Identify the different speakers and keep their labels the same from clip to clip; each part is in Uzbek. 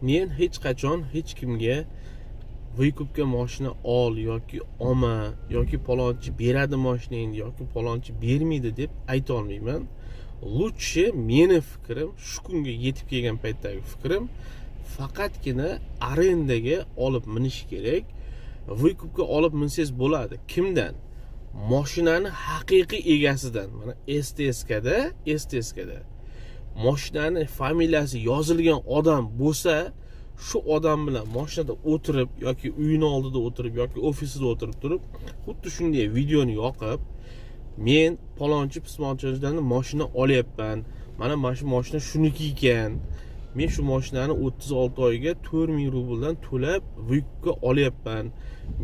Speaker 1: Men hech qachon hech kimga vykupga mashina ol yoki olma yoki palonchi beradi mashinangni yoki palonchi bermaydi deb ayta olmayman. Lutchi meni fikrim, shu kunga yetib kelgan paytdagi fikrim, faqatgina arendaga olib minish kerak. Vykupga olib minsangiz bo'ladi. Kimdan? Mashinani haqiqiy egasidan. Mana STSkda mashinani familiyasi yozilgan odam bo'lsa, shu odam bilan mashinada o'tirib yoki uyini oldida o'tirib yoki ofisida o'tirib turib, xuddi shunday videoni yoqib, men palonchi pismonchilardan mashina olyapman. Mana shu mashina shuniki ekan. Men shu mashinani 36 oyga 4000 rubldan to'lab vykupga olyapman.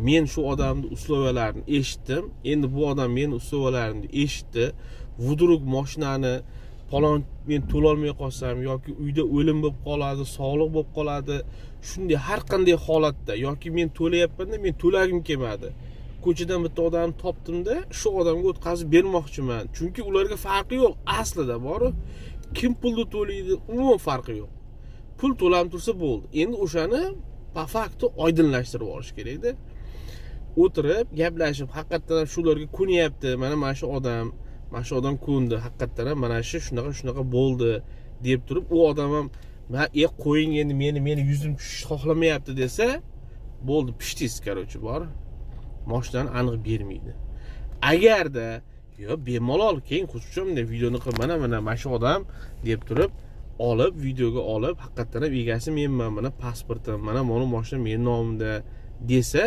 Speaker 1: Men shu odamning uslovalarini eshitdim. Endi bu odam meni uslovalarimni eshitdi. Vudruk mashinani palon men to'lolmay qolsam yoki uyda o'lim bo'lib qoladi, sog'liq bo'lib qoladi. Shunday har qanday holatda yoki men to'layapman-da, men to'lagim kelmadi. Ko'chadan bitta odamni topdim-da, shu odamga o'tkazib bermoqchiman. Chunki ularga farqi yo'q aslida, bor. Kim pulni to'laydi, umuman farqi yo'q. Pul to'lam tursa bo'ldi. Endi o'shani po faktu oydinlashtirib olish kerak-da. O'tirib, gaplashib, haqiqatan shularga ko'nyapti. Mana shu odam ko'ndi. Haqiqatan mana shunaqa bo'ldi deb turib, u odam ham qo'ying endi meni yuzim tushish xohlamayapti desa, bo'ldi, pishtis qarochi bor. Mashinani aniq bermaydi. Agarda yo bemalol keyin qo'shimcha deb videoni qilib mana shu odam deb turib olib, videoga olib, haqiqatan egasi menman, mana pasportim, mana mashina mening nomimda desa,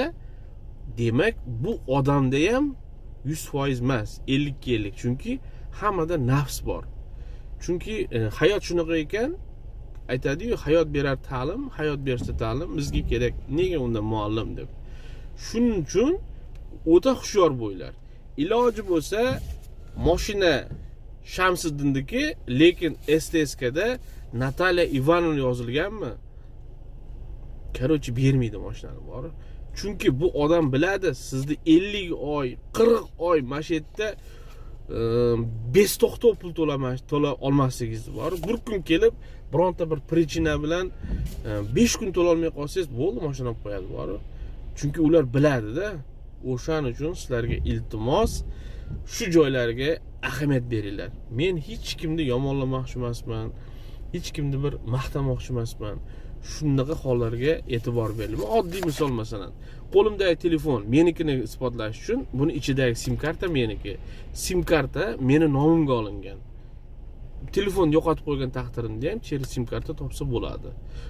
Speaker 1: demak bu odamda ham 100% emas, 50-50. Chunki hammada nafs bor. Chunki hayot shunaqa ekan, aytadi-yu, hayot berar ta'lim, hayot bersa ta'lim bizga kerak. Nega unda muallim deb. Shuning uchun o'ta hushyor bo'ylar. Iloji bo'lsa mashina Shamsiddindiki, lekin STSkda Natalya Ivanovna yozilganmi? Qarochi bermaydi mashinani bor. Chunki bu odam biladi, sizni 50 oy, 40 oy mashinada besto'xtov pul to'la olmasligingiz bor. Bir kun kelib, bironta bir prичина bilan 5 kun to'la olmay qolsangiz, bo'ldi, mashina olib qo'yadi bor. Chunki ular biladi-da. O'shaning uchun sizlarga iltimos, shu joylarga ahamiyat beringlar. Men hech kimni yomonlamoqchi emasman, hech kimni bir maqtamoqchi emasman. Shunaqa hollarga e'tibor beringlar. Oddiy misol masalan, qo'limdagi telefon menikini isbotlash uchun buni ichidagi sim karta meniki. Sim karta meni nomimga olingan. Telefonni yo'qotib qo'ygan taqdirimda ham cherry sim karta topsa bo'ladi.